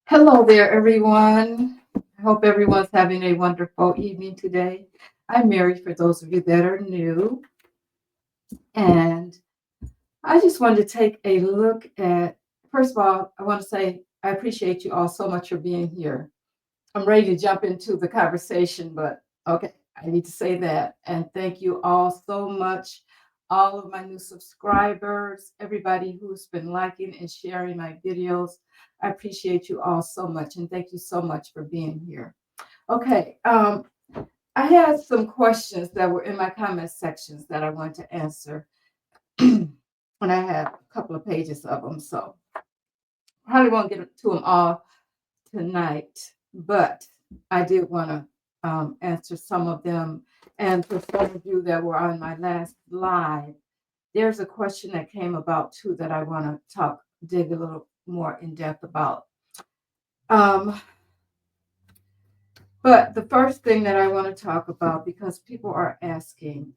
Hello there, everyone. I hope everyone's having a wonderful evening today. I'm Mary for those of you that are new. And I just wanted to take a look at, first of all, I want to say I appreciate you all so much for being here. I'm ready to jump into the conversation, but okay, I need to say that. And thank you all so much, all of my new subscribers, everybody who's been liking and sharing my videos. I appreciate you all so much, and thank you so much for being here. Okay, I had some questions that were in my comment sections that I wanted to answer, and I have a couple of pages of them, so probably won't get to them all tonight, but I did want to answer some of them. And for some of you that were on my last live, there's a question that came about too that I want to dig a little more in depth about. Um, but the first thing that I want to talk about, because people are asking,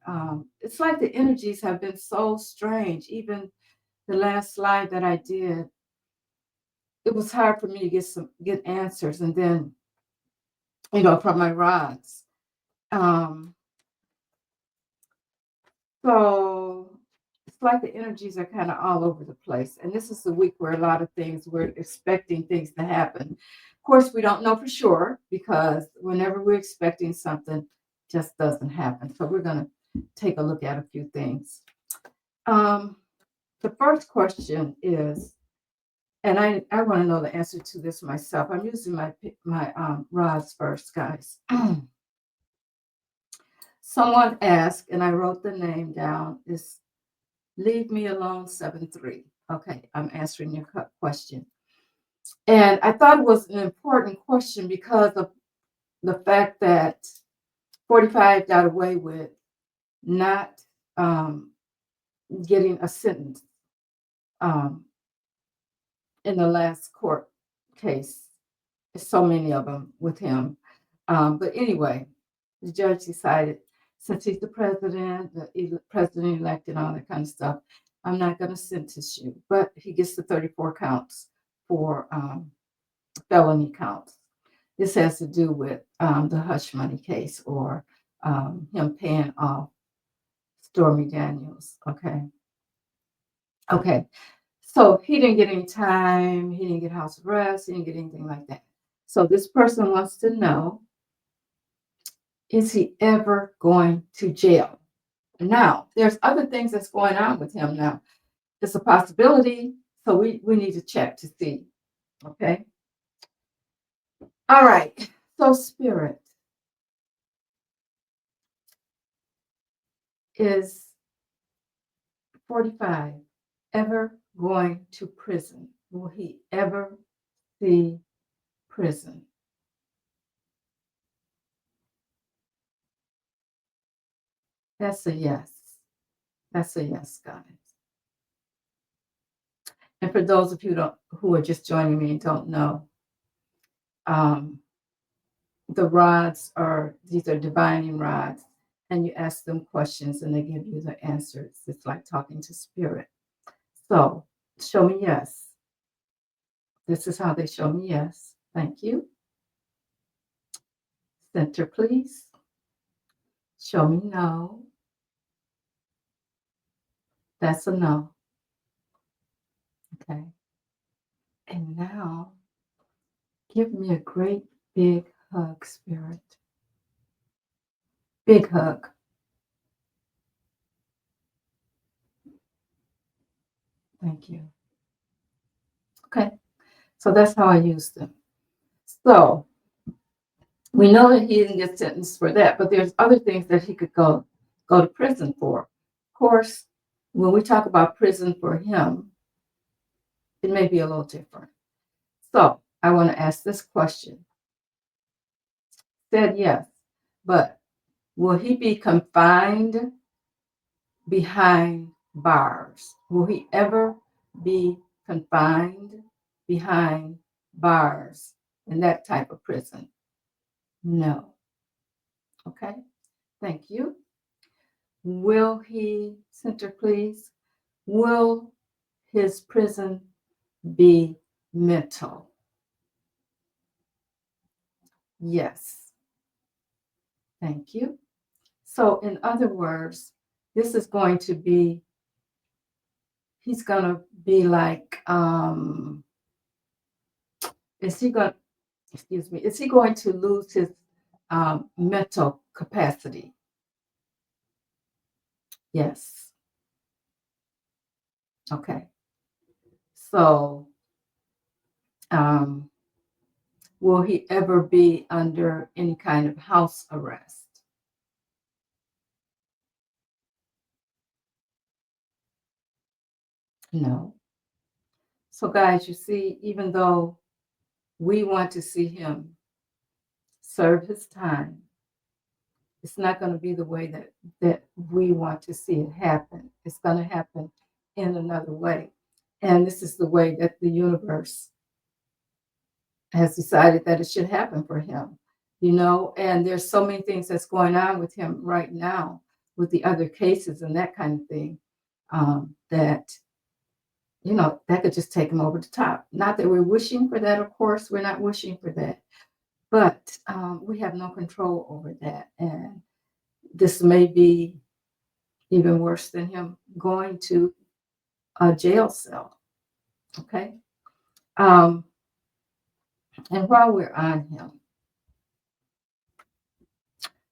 it's like the energies have been so strange. Even the last slide that I did, it was hard for me to get answers, and then from my rods. Um, so it's like the energies are kind of all over the place. And this is the week where a lot of things, we're expecting things to happen. Of course, we don't know for sure because whenever we're expecting something, just doesn't happen. So we're going to take a look at a few things. Um, the first question is, and I want to know the answer to this myself. I'm using my rods first, guys. Someone asked, and I wrote the name down, is Leave Me Alone 7-3. Okay, I'm answering your question. And I thought it was an important question because of the fact that 45 got away with not getting a sentence um, in the last court case. So many of them with him. But anyway, the judge decided, since he's the president, president-elect and all that kind of stuff, I'm not going to sentence you. But he gets the 34 counts for felony counts. This has to do with the hush money case or him paying off Stormy Daniels. Okay. Okay. So he didn't get any time. He didn't get house arrest. He didn't get anything like that. So this person wants to know, is he ever going to jail? Now, there's other things that's going on with him now. It's a possibility, so we need to check to see. Okay. All right. So, Spirit, is 45 ever going to prison? Will he ever see prison? That's a yes. That's a yes, guys. And for those of you who are just joining me and don't know, um, the rods these are divining rods, and you ask them questions and they give you the answers. It's like talking to spirit. So show me yes. This is how they show me yes. Thank you. Center, please. Show me no. That's a no. Okay. And now give me a great big hug, spirit. Big hug. Thank you. Okay. So that's how I use them. So we know that he didn't get sentenced for that, but there's other things that he could go to prison for. Of course, when we talk about prison for him, it may be a little different. So I want to ask this question. Said yes, but will he be confined behind bars? Will he ever be confined behind bars in that type of prison? No. Okay. Thank you. Will he, center please, will his prison be mental? Yes. Thank you. So, in other words, this is going to be, he's going to be like, is he going, excuse me, is he going to lose his mental capacity? Yes. Okay. So, um, will he ever be under any kind of house arrest? No. So, guys, you see, even though we want to see him serve his time, it's not going to be the way that we want to see it happen. It's going to happen in another way. And this is the way that the universe has decided that it should happen for him, and there's so many things that's going on with him right now with the other cases and that kind of thing, that that could just take him over the top. Not that we're wishing for that, of course, we're not wishing for that, but we have no control over that. And this may be even worse than him going to a jail cell. Okay. Um, and while we're on him,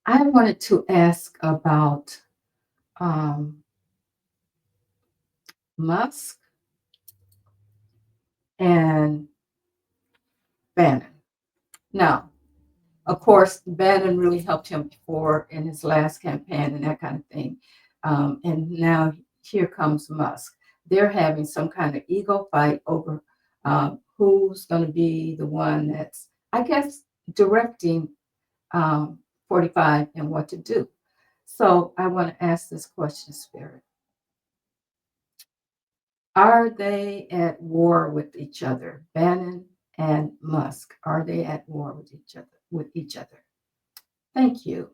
I wanted to ask about um, Musk and Bannon. Now, of course, Bannon really helped him before in his last campaign and that kind of thing. And now here comes Musk. They're having some kind of ego fight over who's going to be the one that's, I guess, directing 45 and what to do. So I want to ask this question, Spirit. Are they at war with each other? Bannon and Musk, are they at war with each other? Thank you.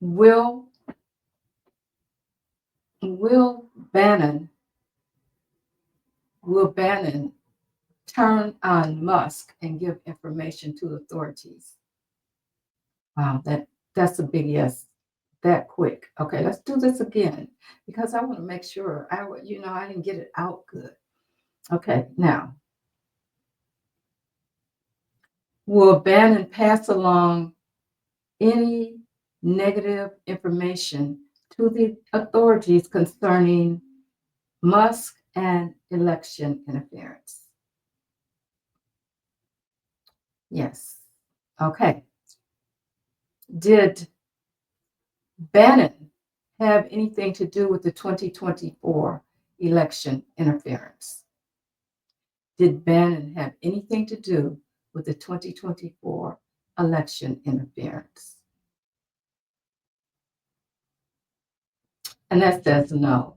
Will will Bannon will Bannon turn on Musk and give information to authorities? Wow, that's a big yes. That quick. Okay, let's do this again because I want to make sure I didn't get it out good. Okay, now will Bannon pass along any negative information to the authorities concerning Musk and election interference? Yes. Okay. Did Bannon have anything to do with the 2024 election interference? Did Bannon have anything to do with the 2024 election interference? And that says no.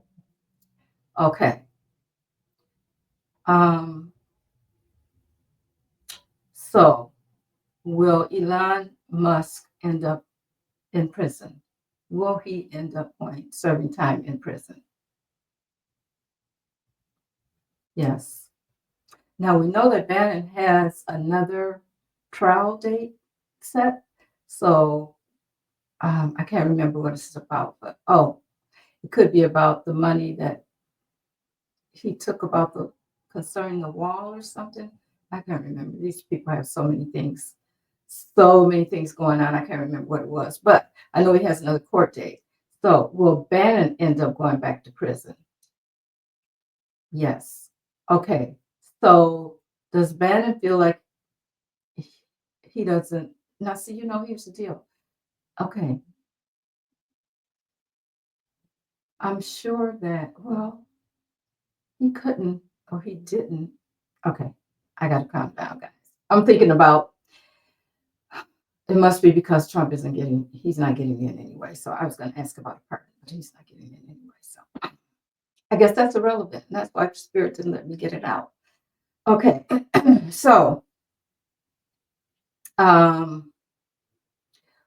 Okay. Um, so will Elon Musk end up in prison? Will he end up serving time in prison? Yes. Now we know that Bannon has another trial date set. So I can't remember what it's about, but it could be about the money that he took about the concerning the wall or something. I can't remember. These people have so many things going on. I can't remember what it was, but I know he has another court date. So will Bannon end up going back to prison? Yes. Okay. So does Bannon feel like he doesn't? Now, see, here's the deal. Okay. I'm sure that, well, he couldn't or he didn't. Okay. I got to calm down, guys. I'm thinking about it must be because he's not getting in anyway. So I was going to ask about a partner, but he's not getting in anyway. So I guess that's irrelevant. And that's why Spirit didn't let me get it out. Okay. So, um,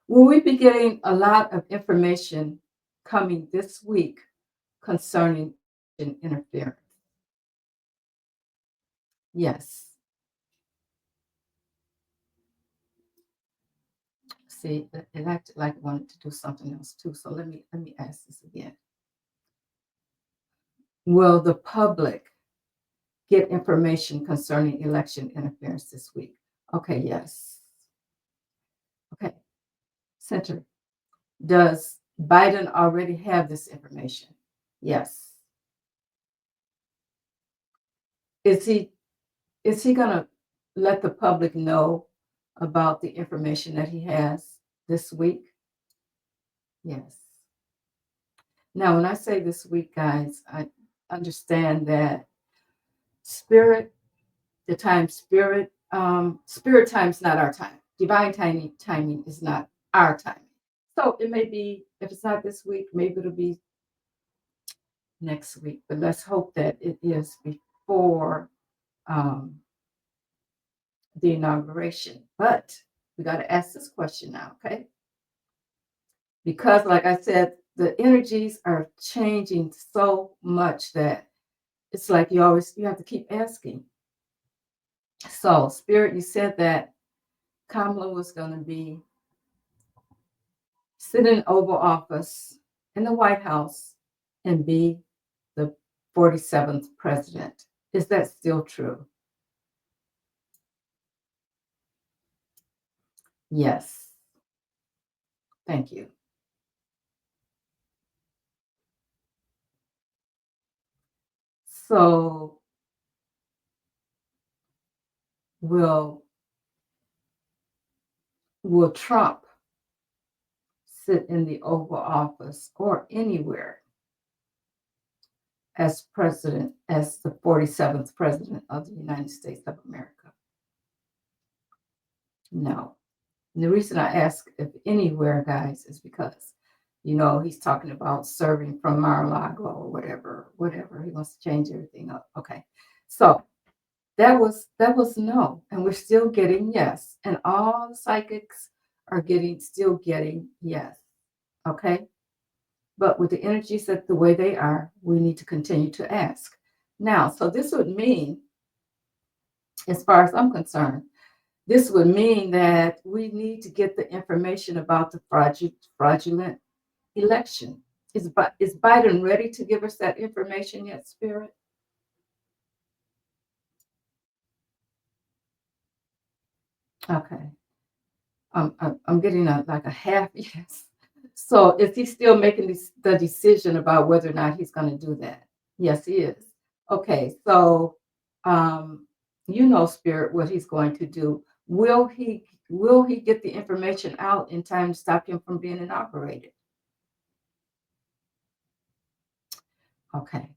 will we be getting a lot of information coming this week concerning interference? Yes. See, it acted like it wanted to do something else too. So let me ask this again. Will the public get information concerning election interference this week? Okay, yes. Okay, Center. Does Biden already have this information? Yes. Is he gonna let the public know about the information that he has this week? Yes. Now, when I say this week, guys, I understand that spirit, the time spirit, spirit time is not our time. Divine timing is not our timing. So it may be, if it's not this week, maybe it'll be next week. But let's hope that it is before um, the inauguration. But we got to ask this question now, okay? Because, like I said, the energies are changing so much that it's like you have to keep asking. So, Spirit, you said that Kamala was going to be sit in Oval Office in the White House and be the 47th president. Is that still true? Yes. Thank you. So, will Trump sit in the Oval Office or anywhere as president, as the 47th president of the United States of America? No. And the reason I ask if anywhere, guys, is because, he's talking about serving from Mar-a-Lago or whatever. He wants to change everything up. Okay. So that was no. And we're still getting yes. And all the psychics are still getting yes. Okay. But with the energies that the way they are, we need to continue to ask. Now, so this would mean, as far as I'm concerned, this would mean that we need to get the information about the fraudulent election. Is Biden ready to give us that information yet, Spirit? Okay. I'm getting like a half yes. So is he still making the decision about whether or not he's going to do that? Yes, he is. Okay, so Spirit, what he's going to do. Will he get the information out in time to stop him from being inaugurated? Okay.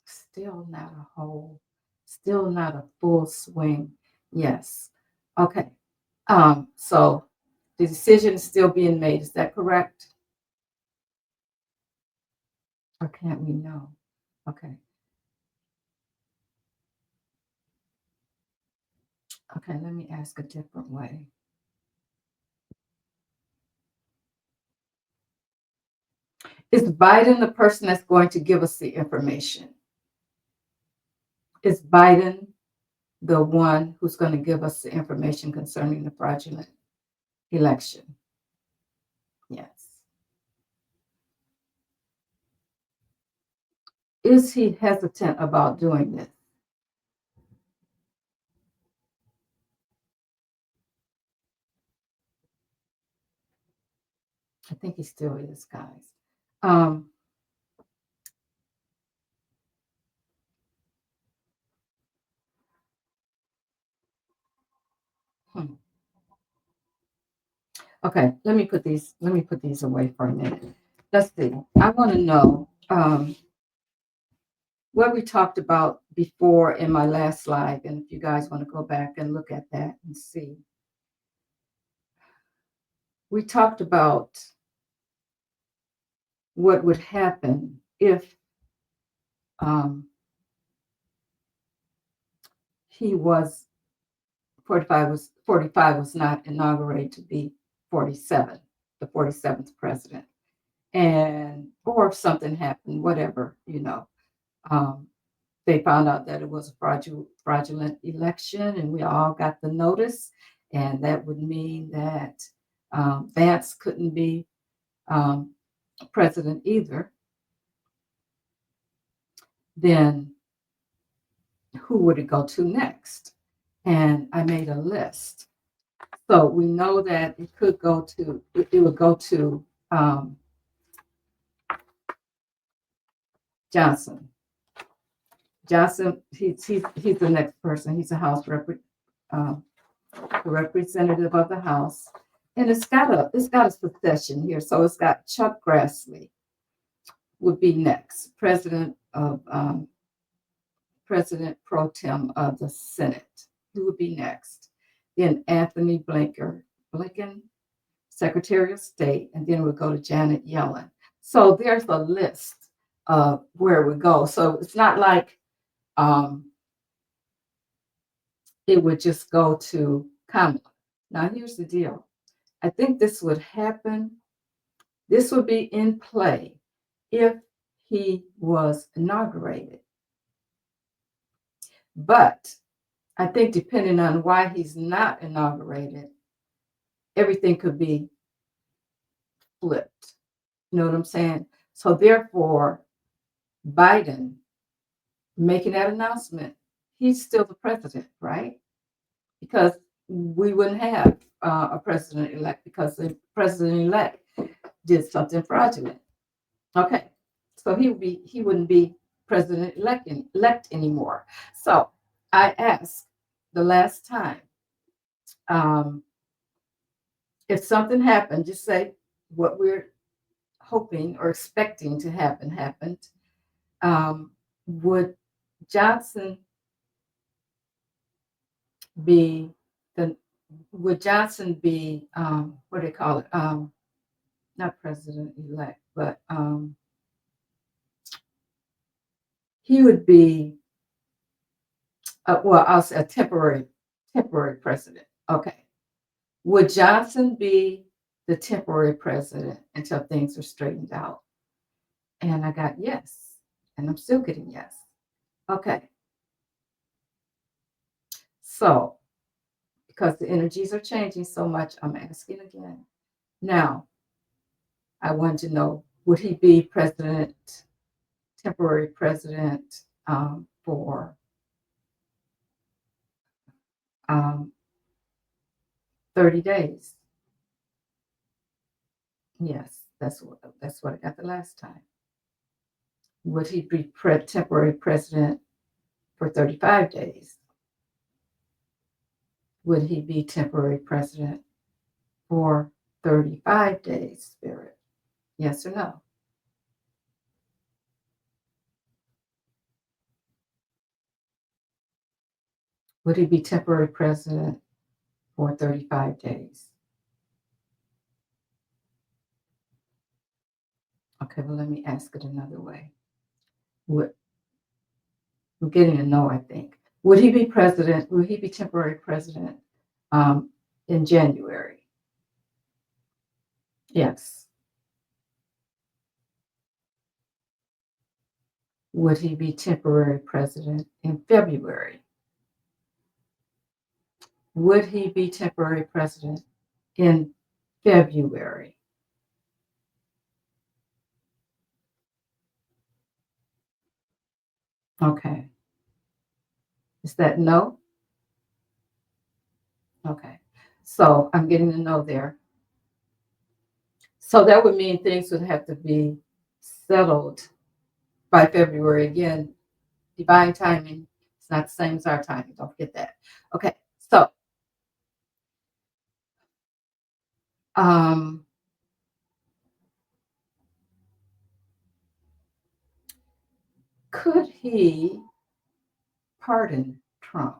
Still not a full swing. Yes. Okay. So the decision is still being made. Is that correct? Or can't we know? Okay. Okay, let me ask a different way. Is Biden the person that's going to give us the information? Is Biden the one who's going to give us the information concerning the fraudulent election? Yes. Is he hesitant about doing this? I think he still is, guys. Um, hmm. Okay, let me put these away for a minute. Let's see. I want to know what we talked about before in my last slide, and if you guys want to go back and look at that and see. We talked about what would happen if um, he was 45 was not inaugurated to be 47, the 47th president, and or if something happened, whatever. Um, they found out that it was a fraudulent election, and we all got the notice, and that would mean that Vance couldn't be president either. Then who would it go to next? And I made a list. So we know that it could go to, it would go to Johnson. Johnson, he's the next person. He's a representative of the House, and it's got a succession here. So it's got Chuck Grassley would be next, President pro tem of the Senate. He would be next. Then Anthony Blinken, Secretary of State, and then we'll go to Janet Yellen. So there's a list of where we go. So it's not like it would just go to Kamala. Now, here's the deal. I think this would happen. This would be in play if he was inaugurated. But I think depending on why he's not inaugurated, everything could be flipped. You know what I'm saying? So therefore, Biden making that announcement, he's still the president, right? Because we wouldn't have a president-elect because the president-elect did something fraudulent. Okay, so he wouldn't be president-elect anymore. So I asked the last time, if something happened, just say what we're hoping or expecting to happen happened. Would Johnson be the would Johnson be what do they call it? Not president elect, but he would be well, I'll say a temporary president. Okay. Would Johnson be the temporary president until things are straightened out? And I got yes. And I'm still getting yes. Okay. So, because the energies are changing so much, I'm asking again. Now, I want to know, would he be temporary president for 30 days? Yes, that's what I got the last time. Would he be temporary president for 35 days? Would he be temporary president for 35 days, Spirit? Yes or no? Would he be temporary president for 35 days? Okay, well, let me ask it another way. I'm getting a no, I think. Would he be temporary president in January? Yes. Would he be temporary president in February? Would he be temporary president in February? Okay. Is that no? Okay. So I'm getting a no there. So that would mean things would have to be settled by February. Again, divine timing. It's not the same as our timing. Don't forget that. Okay. So could he pardon Trump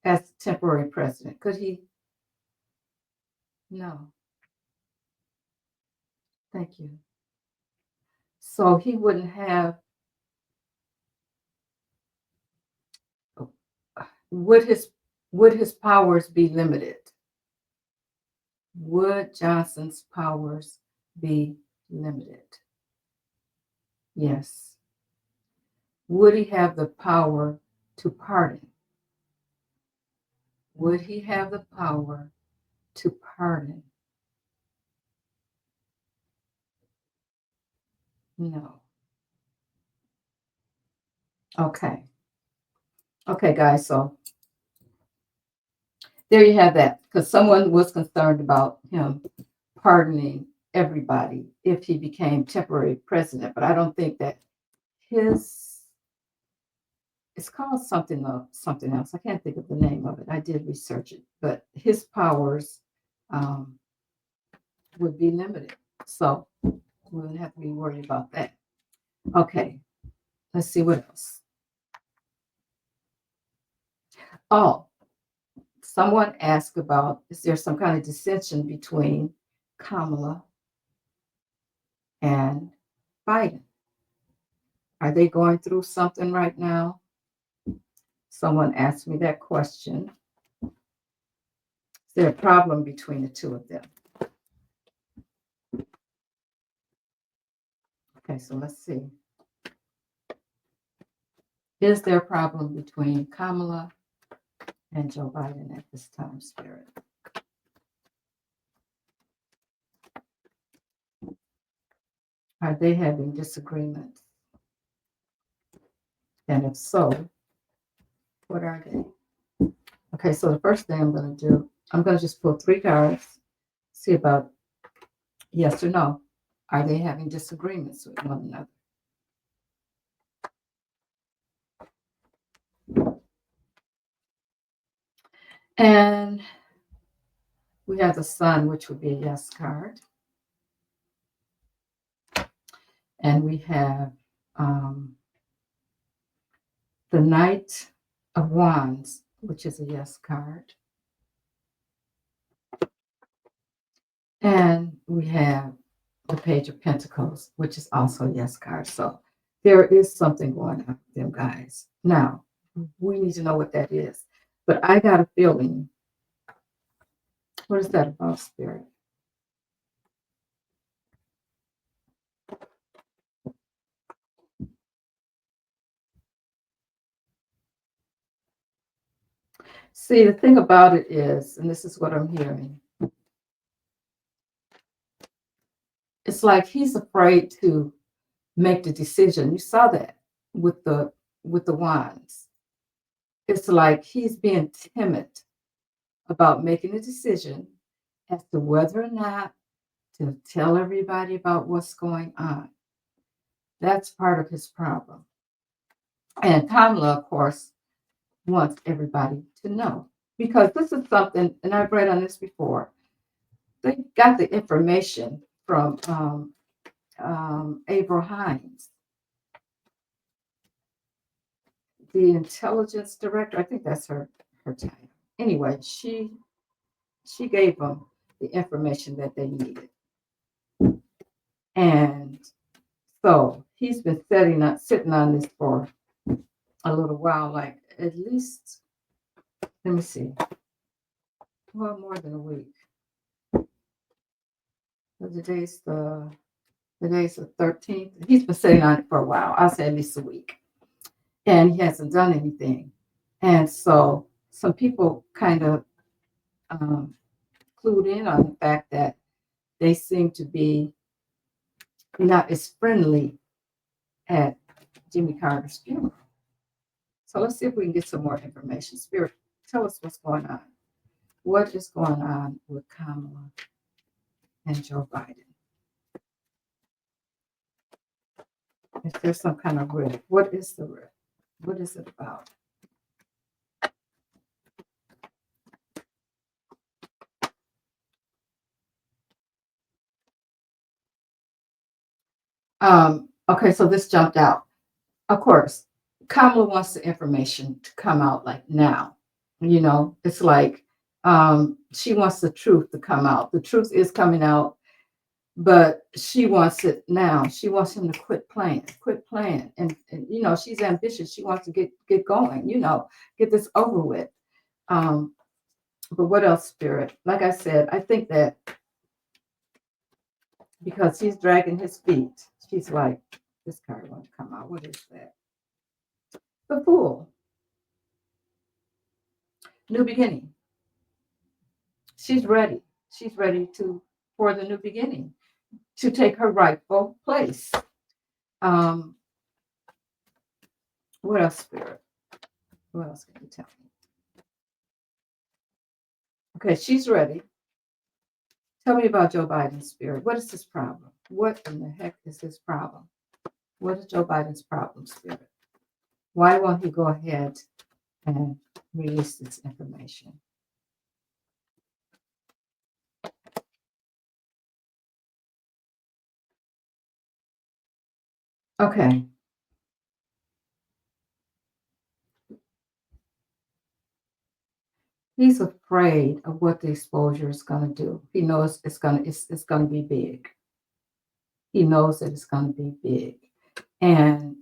as temporary president? Could he? No. Thank you. So he wouldn't have. Would his powers be limited? Would Johnson's powers be limited? Yes. Would he have the power to pardon? Would he have the power to pardon? No. Okay. Okay, guys. So there you have that. Because someone was concerned about him pardoning everybody if he became temporary president. But I don't think that his it's called something else. I can't think of the name of it. I did research it, but his powers um, would be limited. So we wouldn't have to be worried about that. Okay, let's see what else. Oh, someone asked about is there some kind of dissension between Kamala and Biden? Are they going through something right now? Someone asked me that question. Is there a problem between the two of them? Okay, so let's see. Is there a problem between Kamala and Joe Biden at this time, Spirit? Are they having disagreements? And if so, what are they? Okay, so the first thing I'm going to do, I'm going to just pull 3 cards, see about yes or no. Are they having disagreements with one another? And we have the Sun, which would be a yes card. And we have the Knight of Wands, which is a yes card. And we have the Page of Pentacles, which is also a yes card. So there is something going on with them guys. Now, we need to know what that is. But I got a feeling, what is that about, Spirit? See, the thing about it is, and this is what I'm hearing, it's like he's afraid to make the decision. You saw that with the wands. It's like he's being timid about making a decision as to whether or not to tell everybody about what's going on. That's part of his problem. And Kamala, of course, wants everybody to know because this is something, and I've read on this before. They got the information from April Hines, the intelligence director. I think that's her title. Anyway, she gave them the information that they needed, and so he's been sitting on this for a little while, like at least, let me see, well, more than a week. Today's the 13th. He's been sitting on it for a while. I'll say at least a week. And he hasn't done anything. And so some people kind of clued in on the fact that they seem to be not as friendly at Jimmy Carter's funeral. So let's see if we can get some more information. Spirit, tell us what's going on. What is going on with Kamala and Joe Biden? Is there some kind of rift? What is the rift? What is it about? Okay, so this jumped out. Of course, Kamala wants the information to come out like now. You know, it's like she wants the truth to come out. The truth is coming out, but she wants it now. She wants him to quit playing. And you know, she's ambitious. She wants to get going, you know, get this over with. But what else, Spirit? Like I said, I think that because he's dragging his feet, she's like, this card wants to come out. What is that? The Fool. New beginning. She's ready. She's ready to for the new beginning, to take her rightful place. Um, what else, Spirit? What else can you tell me? Okay, she's ready. Tell me about Joe Biden's Spirit. What is his problem? What in the heck is his problem? What is Joe Biden's problem, Spirit? Why won't he go ahead and release this information? Okay. He's afraid of what the exposure is going to do. He knows it's going to be big. He knows that it's going to be big, and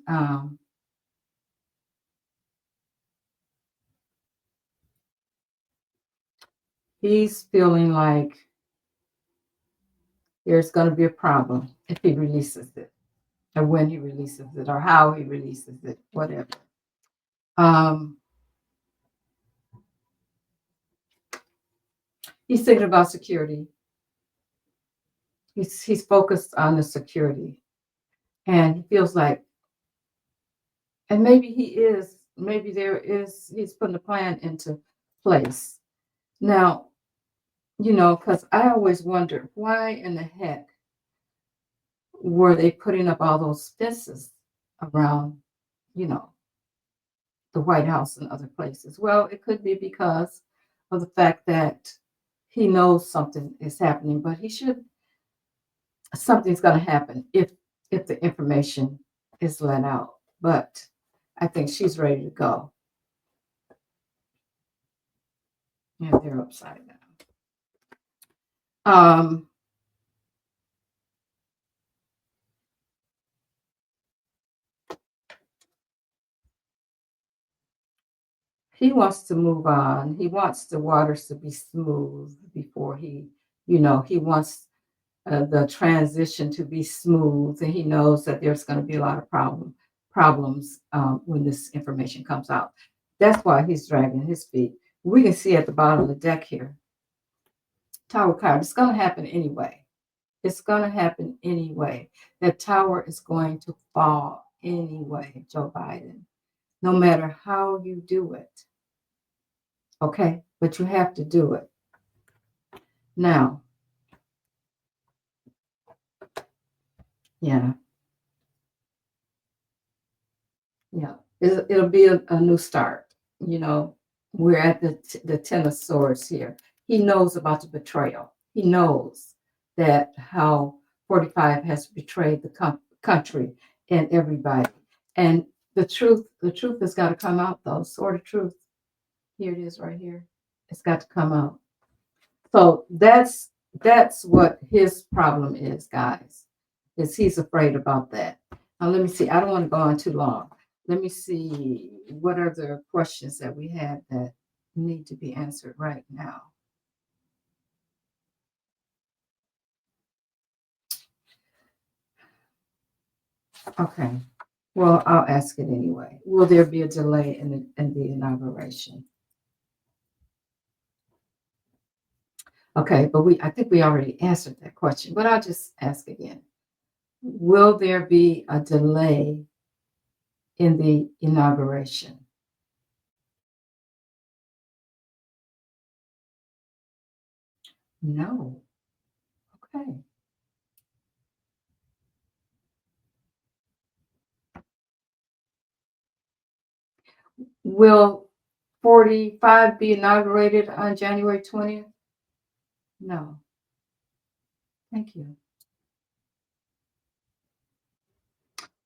he's feeling like there's going to be a problem if he releases it, or when he releases it, or how he releases it, whatever. Um, he's thinking about security. He's focused on the security, and he feels like, and maybe he is, maybe he's putting a plan into place now. Because I always wondered why in the heck were they putting up all those fences around, you know, the White House and other places? Well, it could be because of the fact that he knows something is happening, but something's going to happen if the information is let out. But I think she's ready to go. Yeah, they're upside down. Um, he wants to move on. He wants the waters to be smooth before he wants the transition to be smooth, and he knows that there's going to be a lot of problems when this information comes out. That's why he's dragging his feet. We can see at the bottom of the deck here, Tower card. It's going to happen anyway. It's going to happen anyway. That tower is going to fall anyway, Joe Biden, no matter how you do it. Okay, but you have to do it. Now, yeah, yeah, it'll be a new start. You know, we're at the Ten of Swords here. He knows about the betrayal. He knows that how 45 has betrayed the country and everybody. And the truth has got to come out, though. Sword of truth. Here it is, right here. It's got to come out. So that's what his problem is, guys. Is he's afraid about that. Now let me see. I don't want to go on too long. Let me see what are the questions that we have that need to be answered right now. Okay. Well, I'll ask it anyway. Will there be a delay in the inauguration? Okay, but I think we already answered that question, but I'll just ask again. Will there be a delay in the inauguration? No. Okay. Will 45 be inaugurated on January 20th? No. Thank you.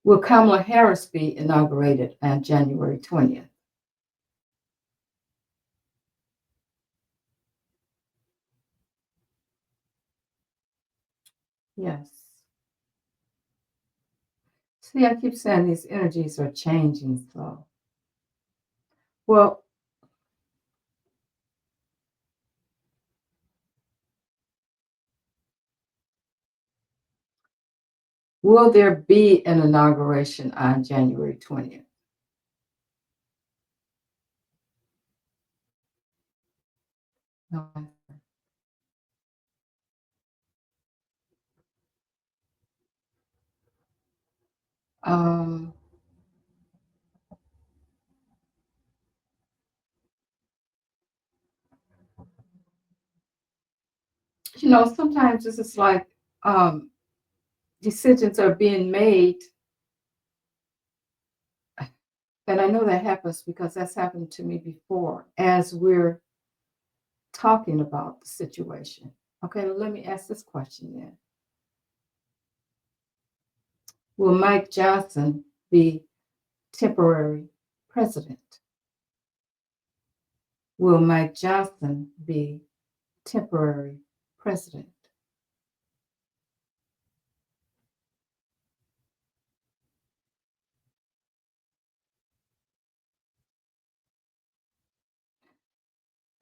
Will Kamala Harris be inaugurated on January 20th? Yes. See, I keep saying these energies are changing slow. Well, will there be an inauguration on January 20th? No. sometimes this is like um, decisions are being made, and I know that happens because that's happened to me before as we're talking about the situation. Okay, well, let me ask this question then. Will Mike Johnson be temporary president? Will Mike Johnson be temporary president?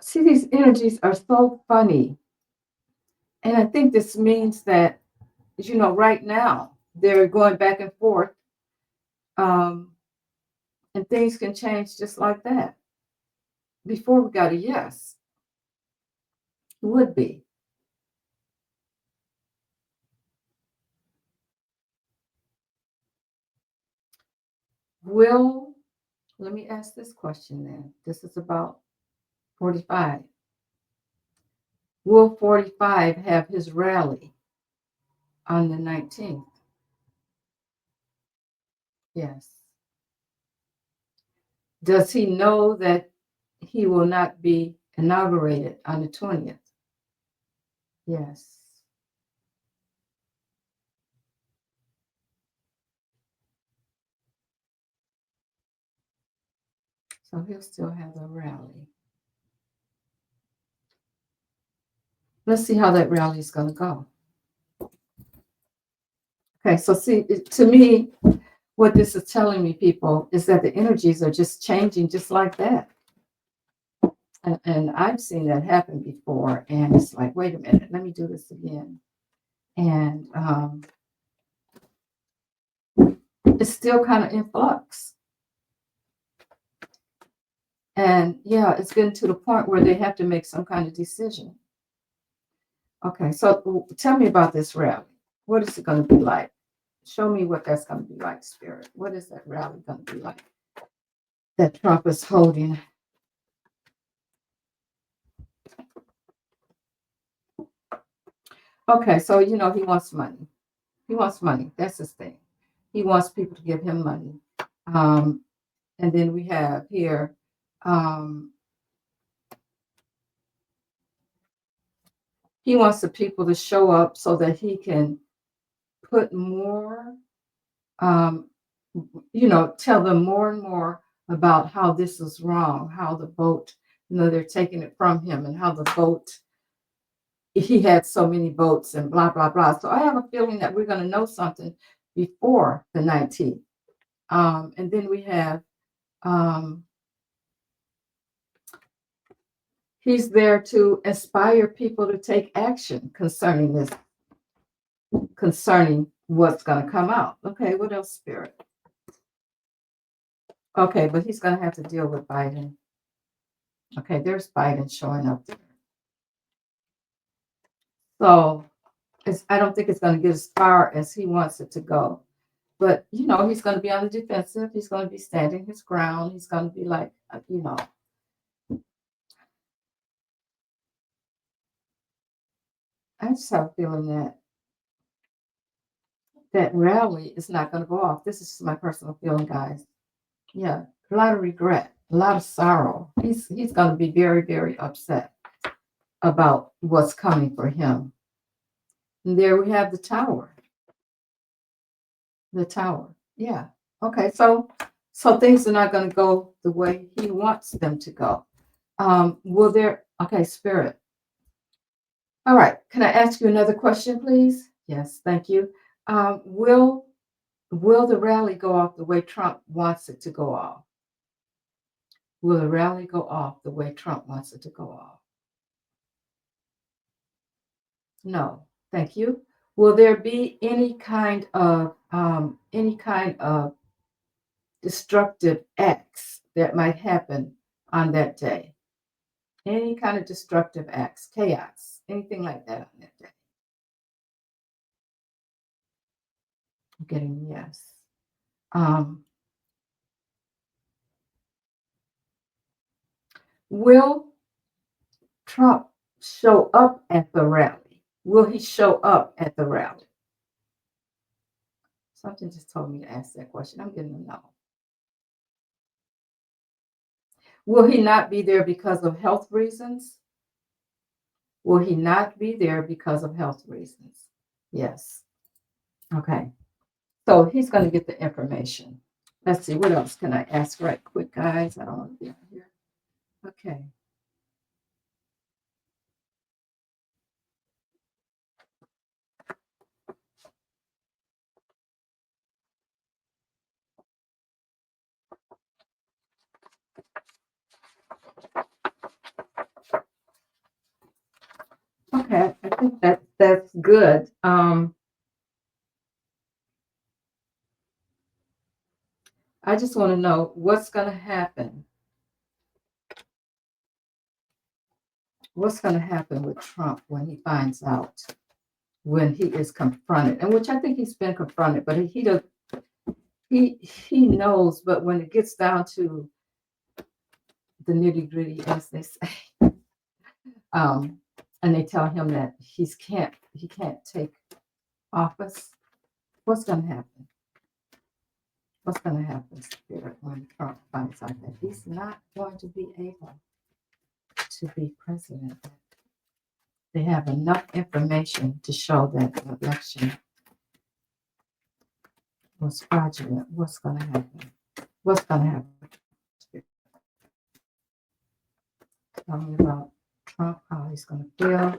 See, these energies are so funny. And I think this means that, right now they're going back and forth, um, and things can change just like that. Before we got a yes, would be. Will, let me ask this question then. This is about 45. Will 45 have his rally on the 19th? Yes. Does he know that he will not be inaugurated on the 20th? Yes. So he'll still have the rally. Let's see how that rally is going to go. Okay, so see, to me, what this is telling me, people, is that the energies are just changing just like that. And I've seen that happen before. And it's like, wait a minute, let me do this again. And it's still kind of in flux. And yeah, it's getting to the point where they have to make some kind of decision. Okay, so tell me about this rally. What is it going to be like? Show me what that's going to be like, Spirit. What is that rally going to be like that Trump is holding? Okay, so he wants money. He wants money. That's his thing. He wants people to give him money. Um, and then we have here, um, he wants the people to show up so that he can put more, um, tell them more and more about how this is wrong, how the vote, they're taking it from him, and how the vote, he had so many votes and blah, blah, blah. So I have a feeling that we're going to know something before the 19th. And then we have, um, he's there to inspire people to take action concerning this, concerning what's going to come out. Okay, what else, Spirit? Okay, but he's going to have to deal with Biden. Okay, there's Biden showing up there. So I don't think it's going to get as far as he wants it to go. But, he's going to be on the defensive. He's going to be standing his ground. He's going to be like, I just have a feeling that rally is not going to go off. This is just my personal feeling, guys. Yeah, a lot of regret, a lot of sorrow. He's going to be very, very upset about what's coming for him. And there we have the tower. The tower. Yeah. Okay. So things are not going to go the way he wants them to go. Will there? Okay, Spirit. All right. Can I ask you another question, please? Yes. Thank you. Will the rally go off the way Trump wants it to go off? Will the rally go off the way Trump wants it to go off? No. Thank you. Will there be any kind of destructive acts that might happen on that day? Any kind of destructive acts, chaos, anything like that on that day? I'm getting yes. Um, will Trump show up at the rally? Will he show up at the rally? Something just told me to ask that question. I'm getting a no. Will he not be there because of health reasons? Will he not be there because of health reasons? Yes. Okay. So he's going to get the information. Let's see, what else can I ask right quick, guys? I don't want to be out here. Okay. Okay. I think that's good. I just want to know what's going to happen. What's going to happen with Trump when he finds out, when he is confronted, and which I think he's been confronted, but he does he knows. But when it gets down to the nitty gritty, as they say, um, and they tell him that he can't take office, what's going to happen? What's going to happen, Spirit, when Trump finds out that he's not going to be able to be president? They have enough information to show that the election was fraudulent. What's going to happen? What's going to happen? Tell me about Trump, how he's going to feel,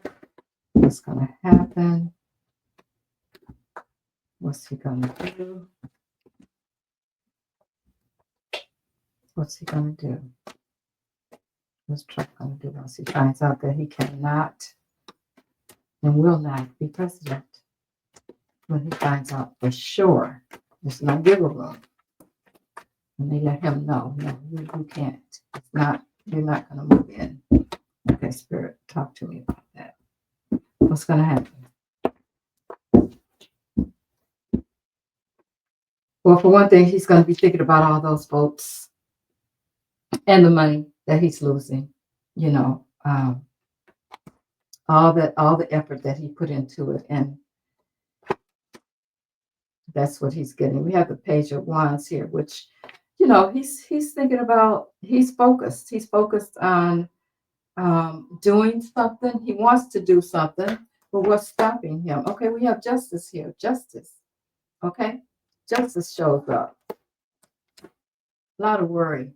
what's going to happen, what's he going to do, what's he going to do, what's Trump going to do once he finds out that he cannot and will not be president, when he finds out for sure there's no wiggle room. And they let him know, no, you can't. It's not, you're not going to move in. Okay, Spirit, talk to me about that. What's going to happen? Well, for one thing, he's going to be thinking about all those votes and the money that he's losing. You know, all the effort that he put into it, and that's what he's getting. We have the page of wands here, which, you know, he's thinking about. He's focused. He's focused on doing something. He wants to do something, but what's stopping him? Okay, we have justice here. Justice. Okay, justice shows up. A lot of worry.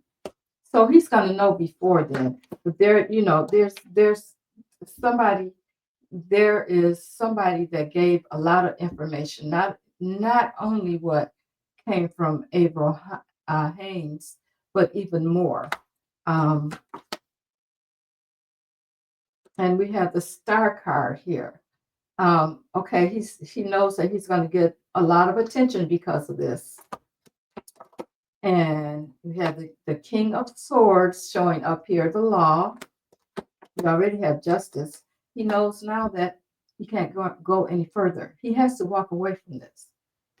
So he's going to know before then. But there, you know, there's somebody. There is somebody that gave a lot of information. Not only what came from April Haynes, but even more. Um, and we have the star card here. Okay, he knows that he's going to get a lot of attention because of this. And we have the King of Swords showing up here, the law. We already have justice. He knows now that he can't go any further. He has to walk away from this.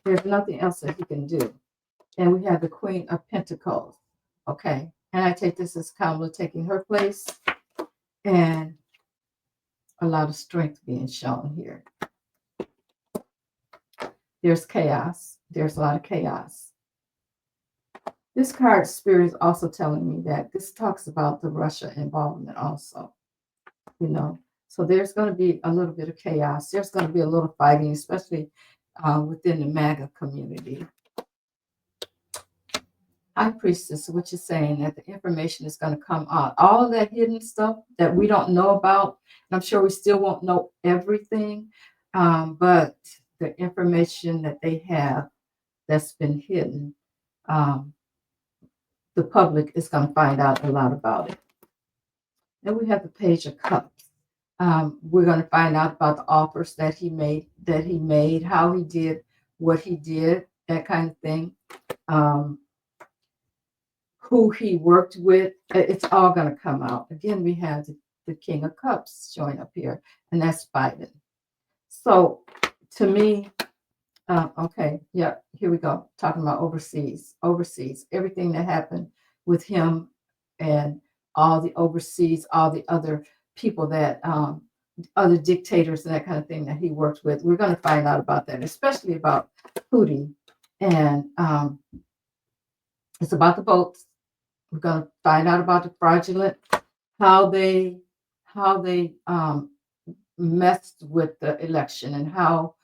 There's nothing else that he can do. And we have the Queen of Pentacles. Okay. And I take this as Kamala taking her place, and a lot of strength being shown here. There's chaos. There's a lot of chaos. This card Spirit is also telling me that this talks about the Russia involvement also, you know. So there's going to be a little bit of chaos. There's going to be a little fighting, especially within the MAGA community. High Priestess, which is saying that the information is going to come out. All of that hidden stuff that we don't know about, and I'm sure we still won't know everything, but the information that they have that's been hidden, the public is going to find out a lot about it. Then we have the Page of Cups. We're going to find out about the offers that he made, how he did what he did, that kind of thing. Who he worked with, it's all going to come out. Again, we have the King of Cups showing up here, and that's Biden. So to me, okay, yeah, here we go. Talking about overseas, everything that happened with him and all the overseas, all the other people that other dictators and that kind of thing that he worked with. We're going to find out about that, especially about Putin. And it's about the votes. We're going to find out about the fraudulent, how they messed with the election and how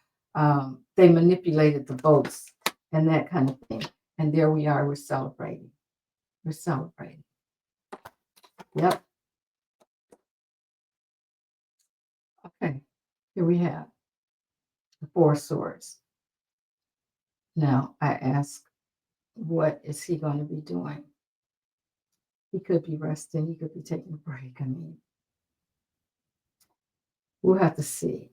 they manipulated the votes and that kind of thing. And there we are. We're celebrating. We're celebrating. Yep. Okay. Here we have the Four of Swords. Now I ask, what is he going to be doing? He could be resting. He could be taking a break. I mean, we'll have to see.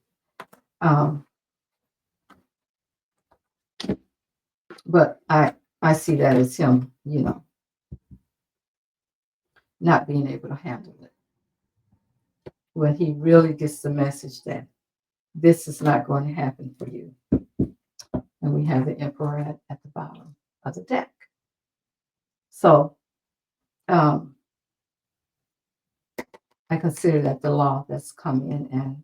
But I see that as him, not being able to handle it. When he really gets the message that this is not going to happen for you. And we have the Emperor at the bottom of the deck. So I consider that the law that's come in, and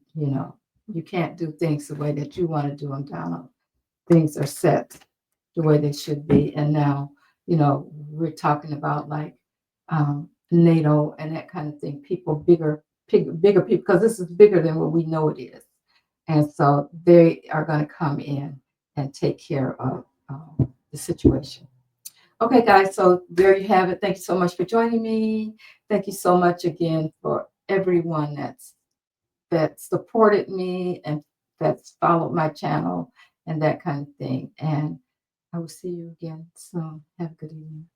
you can't do things the way that you want to do them, Donald. Things are set the way they should be. And now, we're talking about like NATO and that kind of thing, people, bigger people, because this is bigger than what we know it is. And so they are going to come in and take care of the situation. Okay, guys, so there you have it. Thank you so much for joining me. Thank you so much again for everyone that supported me and that's followed my channel and that kind of thing. And I will see you again soon. Have a good evening.